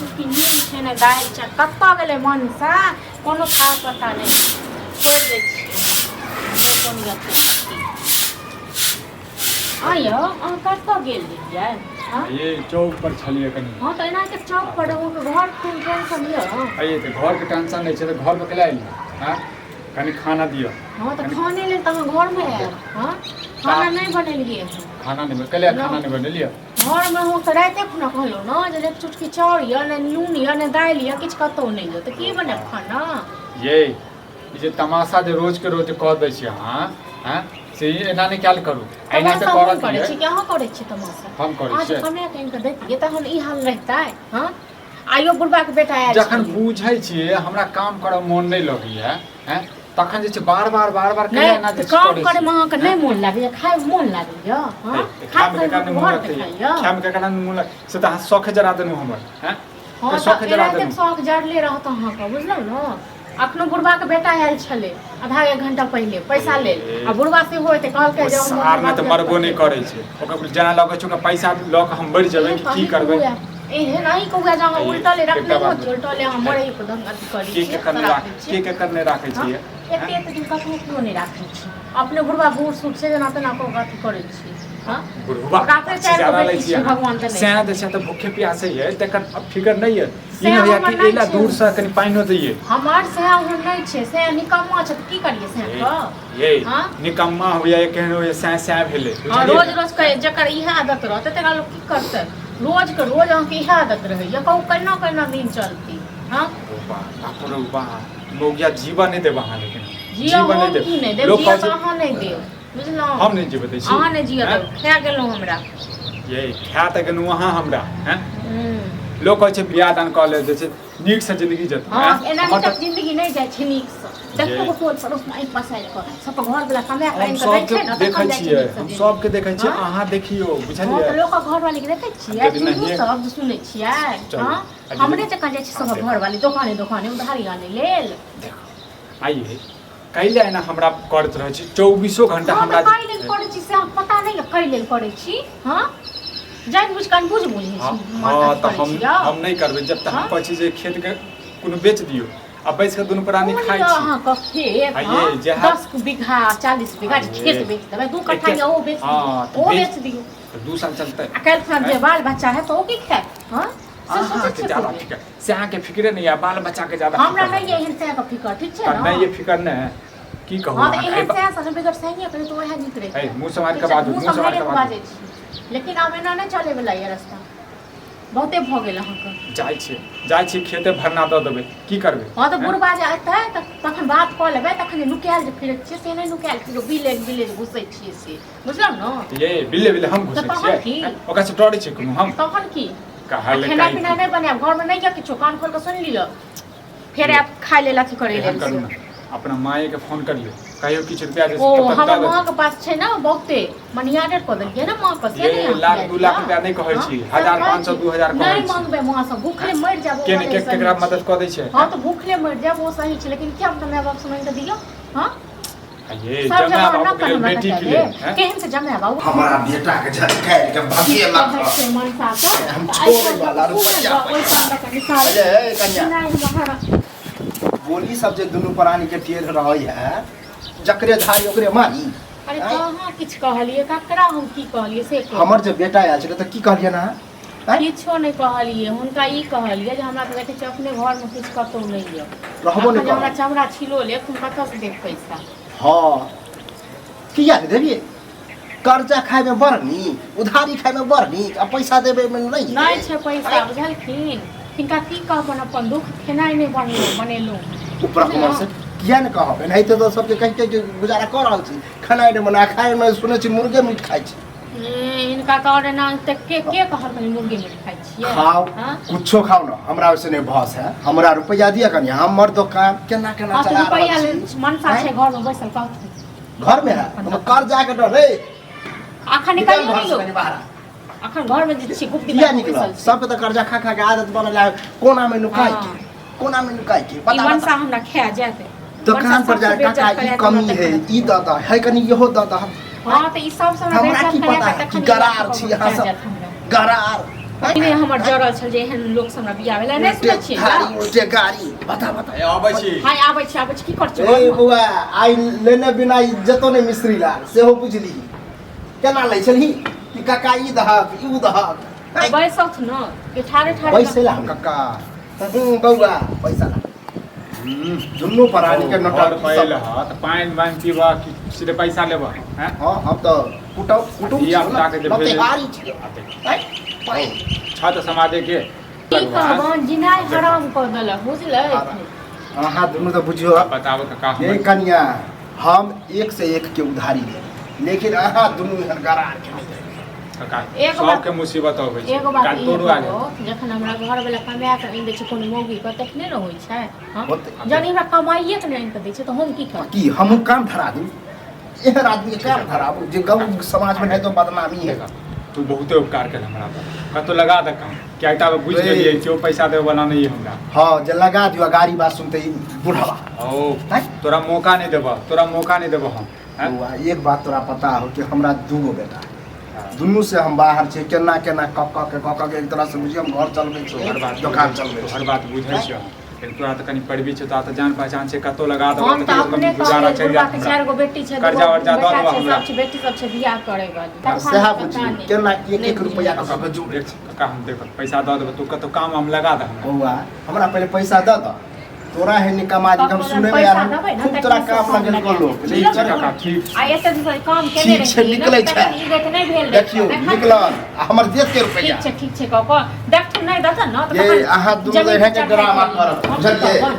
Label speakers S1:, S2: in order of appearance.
S1: चुटकी नीम छै ने दालि छै कतऽ गेलै मनसा कोनो था पता नहीं छोड़ दै छी नहीं कोनो अथी आयो अहाँ कतऽ गेल रहियै हां
S2: ये चौक पर छलिए कनी
S1: हां तो एना के चौक पर हो के घर कोन टेंशन लियो
S2: आइए तो घर के टेंशन नहीं छै तो घर पे केला आइली हां कनी खाना दियो
S1: हां तो खाने ले त घर में है हां खाना नहीं बनेलिए
S2: खाना नहीं केला खाना नहीं बनेलिए
S1: घर में हो तो राते खुना कहलो ना जे एक चुटकी चाउर या ने नून या ने दाल या किछ कतो नहीं जो तो की बने खाना
S2: ये जे तमाशा जे रोज के रोज कह दै छी हां हां से एना नहीं क्या करू एना से करत
S1: करे छी क्या करे छी तमाशा
S2: हम करे छी
S1: आज कमे कहीं के देखिए त हम ई हाल रहता है हां आइयो बुढ़बा के बेटा आयल
S2: जखन बुझै छी हमरा काम करऽ मोन नहीं लगैया हैं तखन जे छै बार-बार केना ना जे
S1: काम करे में अहाँ के नहीं मोन लागैया खाए में मोन लागैया हां
S2: खाए में केना मोन लागैया खाए में केना मोन लाग से त शौक जरा देनु हमर हैं
S1: हां शौक जरा देनु शौक जरले रहत अहाँ के बुझलौ न अखनो बुढ़बा के बेटा आयल छले आधा एक घंटा पहले पैसा ले आ बुढ़बा से होय त कहल के जे
S2: सार में त मरबो नहीं करे छै ओकर जना लगे छै पैसा ल के हम बढ़ जेबै की करबै
S1: ए नहीं कहूगा जहाँ उल्टा ले रखने हो उल्टा ले हम मरे को दंग अथी करी
S2: के करने राखे छिए
S1: एते एते दिन कखनो क्यों नहीं राखे छी अपने बुढ़बा बूढ़ सूट से जना तना को अथी करे छी हां
S2: बुढ़बा
S1: काफे चार को बेटी छी भगवान त नहीं
S2: सेना देसे त भूखे प्यासे है तकर फिकर नहीं है ई नहीं है कि एला दूर से कनी पानी दिए
S1: हमार से हम नहीं छे से निकम्मा छ की करिए से का
S2: ये निकम्मा हो या केहन हो से भेले
S1: रोज रोज के जकर इहे आदत रहते तेरा लोग की करते रोज के रोज अहाँ के इहे आदत रहे या कहू केना दिन चलती हां
S2: बाप रे बाप लोग या जीवन नहीं देबा हां लेकिन
S1: जीवन नहीं दे लोग अहाँ नहीं दे बुझलो
S2: हम नहीं जीव दै छी
S1: अहाँ नहीं जिया दे खा गेलौ हमरा
S2: ये खा त गेलौ अहाँ हमरा हैं लोग कहै छै बियाह दान क ले जे छै नीक से जिंदगी जत
S1: हां एना तक जिंदगी नहीं जाय छै नीक से देखो को टोल पड़ोस में एक पसाइ को सब घर वाला कमाय कहीं के दै छै न
S2: देखै छियै हम सब के देखै छियै अहाँ देखियो बुझलियै
S1: हां लोग घर वाली के देखै छियै तू सब सुनै छियै हां हमरे जका जाय छै सब घर वाली दुकाने उधारी आने लेल
S2: देखो आइए कैले ना हमरा करत रहै छी 24 घंटा हमरा
S1: कैले करै छी से पता नहीं कैले करै छी हां जान बुझ कान बुझ बुझ
S2: हां त हम नहीं करबै जब तक हम पछी जे खेत के कोनो बेच दियो अब बैस के दोनों प्राणी खाइ छी
S1: हां क खेत 10 बीघा 40 बीघा खेत बेच देबै 2 कट्ठा या ओ बेच दियो
S2: तो 2 साल चलते
S1: अकेले खान जे बाल बच्चा है तो ओ की खाए हां
S2: के ज्यादा फिकर से अहाँ के फिक्रे नहीं है बाल बच्चा के ज्यादा
S1: हमरा नहीं है एहन से का फिकर ठीक छै ना
S2: नहीं ये फिकर नहीं की कहू
S1: हां त एहन से सब फिकर सही है करे तो वह निकले
S2: ए मुंह समाज के बाद मुंह समाज के बाद
S1: लेकिन अब एना नहीं चले वाला ये रास्ता बहुते भ गेल अहाँ के
S2: जाय छी खेते भरना द देबै की करबै
S1: हां त बुढ़बा जाते तखन बात क लेबै तखन नुकायल जे फिरे छी से नहीं नुकायल फिरो बिले घुसै छी से बुझलौ न
S2: ये बिले हम घुसै छी ओकरा से डरै छी हम
S1: तखन की
S2: कहले
S1: खाना पीना नहीं बने घर में नहीं जा किछो कान खोल के सुन लियो फिर आप खा ले लाठी करे ले
S2: अपना माए के फोन कर ले कहियो किछ रुपया दे
S1: ओ हमर मां के पास छै ना बहुते मनिया डेट क देलिए ना मां पर से नहीं
S2: लाख 2 लाख रुपया नहीं कहै छी 1500 2000 कहै छी
S1: नहीं मांगबे मां से भूखले मर जाबो
S2: के केकरा मदद क दै छै
S1: हां तो भूखले मर जाबो सही छै लेकिन क्या हम माय बाप से मांग के दियो हां
S2: ये जमा बाबू के बेटी के लिए
S1: केहन से जमा बाबू
S3: हमारा बेटा के झटकाए के भागिए मत
S1: मन सा
S3: हम छोड़ वाला रुपया अरे कन्या बोली सब जे दुनु प्राणी के टेर रहै है जकरे धारी ओकरे मारी
S1: अरे कहां किछ कहलिए ककरा हम की कहलिए से
S3: हमर जे बेटा आयल छले त की कहलिए ना
S1: किछो नहीं कहलिए हुनका ई कहलिए जे हमरा त देखे छ अपने घर में किछ कतो नहीं है
S3: रहबो नहीं
S1: हमरा चमड़ा छिलो ले तुम कत से देख पैसा
S3: हां किया दे देबी कर्जा खाए में बरनी उधारी खाए में बरनी आ पैसा देबे में नहीं
S1: छै पैसा बुझलखिन इनका की कहबन अपन दुख खेनाई नहीं बनेलू
S3: ऊपर हमर से किया न कहबे नहीं तो सबके कह के गुजारा कर रहल छी खाना नहीं बना खाए में सुनै छी मुर्गे मीट खाइ छी
S1: इनका कहरे ना त के कहर में मुर्गे मीट खाइ छी
S3: खाओ कुछो खाओ ना हमरा वैसे नहीं भस है हमरा रुपया दिया कनी हमर दुकान केना केना चला
S1: रुपया मनसा छै घर में बैसल कहत
S3: घर में है हम कर्जा के डर रे
S1: अखन निकल लो अखन घर में जे छी गुप्ती
S3: किया निकल सब त कर्जा खा खा के आदत बनल है कोना में नुकाई के
S1: पता मनसा हमरा खा जाते
S3: दुकान पर जाके काका ई कमी है ई दादा है कनी इहो दादा
S1: हां त ई सब हमरा
S3: की पता है कि गरार छी यहां सब गरार
S1: इने हमर जरल छल जे एहन लोक से हमरा बियाह भेलै नै सुनै छियै
S3: उल्टे गाड़ी बता
S2: ए आबै छी
S1: हाय आबै छी की कर छ
S3: ए बौआ आइ लेने बिना इज्जतो नै मिस्त्री लाल सेहो बुझली केना लै छलही कि काका ई दहक ई दहक
S1: बैसौथ न के ठारे
S3: पैसा ला
S2: कक्का
S3: बौआ पैसा ला दुनू प्राणी के नटक
S2: पहले ह त पाइन पीबा कि सीधे पैसा लेबा हैं
S3: हां हम तो कुटुम
S2: या बता के जब
S3: गाड़ी छियै
S2: छत समाजे के
S1: की कहबन जिनाय हराम क देलक बुझलै
S3: अहाँ दुनू तो बुझियो
S2: बताओ कक्का
S3: ये कन्या हम एक से एक के उधारी ले लेकिन अहाँ दुनू हर गरार के
S2: कक्का
S1: एक बात
S2: सबके मुसीबत होबै छै
S1: एगो बात
S2: काल
S1: ई
S2: तोड़ू आगे
S1: कहू, जखन हमरा घर वाला कमा के आनि दै छै कोनो मौगी के तखने न होइ छै हां
S3: होतै।
S1: जब हमरा कमाइए के नहीं दै छै तो हम की करब
S3: कि हम काम धरा दूं एहन आदमी के काम धराबू जे गाँव समाज में है तो बदनामी है
S2: तू बहुते उपकार कर हमरा पर कतो लगा दे काम क्या टा बुझ गेलिए क्यों पैसा देबे वाला नहीं है हमरा
S3: हाँ जे लगा दियो गाड़ी बात सुनते ही बुढ़ावा
S2: ओ
S3: हैं?
S2: तोरा मौका नहीं देबो हम हैं?
S3: बौआ, एक बात तोरा पता हो कि हमरा दूगो बेटा है। दुनू से हम बाहर छे केना केना कक के एक तरह से बुझिए हम घर चलबै छी
S2: हर बात
S3: दुकान चलबै
S2: हर बात बुझै छियो लेकिन तोरा त कनी पड़बी छै त जान पहचान छै कतो लगा दबो
S1: हम त अपने
S2: गुजारा
S1: कहबै
S2: चल
S1: बुढ़वा
S2: जात
S1: के चार गो बेटी छै
S2: कर्जा वर्जा दऽ देबो
S1: बेटा छै,
S2: हमरा
S1: सब छै बेटी सब छै बियाह करे वाली
S3: सेहा बुझिए केना एक एक रुपया के सब जोड़
S2: कक्का हम देखो पैसा दऽ देबो तू कतो काम हम लगा दे हमरा
S3: बौआ हमरा पहले पैसा दे द तोरा है निकमा जी हम सुने में
S1: पैसा
S3: यार
S1: देबै न
S3: खूब
S1: त
S3: तोरा
S1: की
S3: काम
S1: सब
S3: लगल
S1: लगा
S3: को
S1: देबै।
S2: ठीक छै कक्का ठीक छै
S1: आ एते दूसरा काम केने
S3: ठीक छै,
S1: रही
S3: निकलै छै।
S1: ई गत नहीं भेल
S3: देखियो निकल हमर देश के रुपया
S1: ठीक छै कक देख तू नहीं दत न
S3: ये अहाँ दुनू है के ड्रामा करब बुझलिए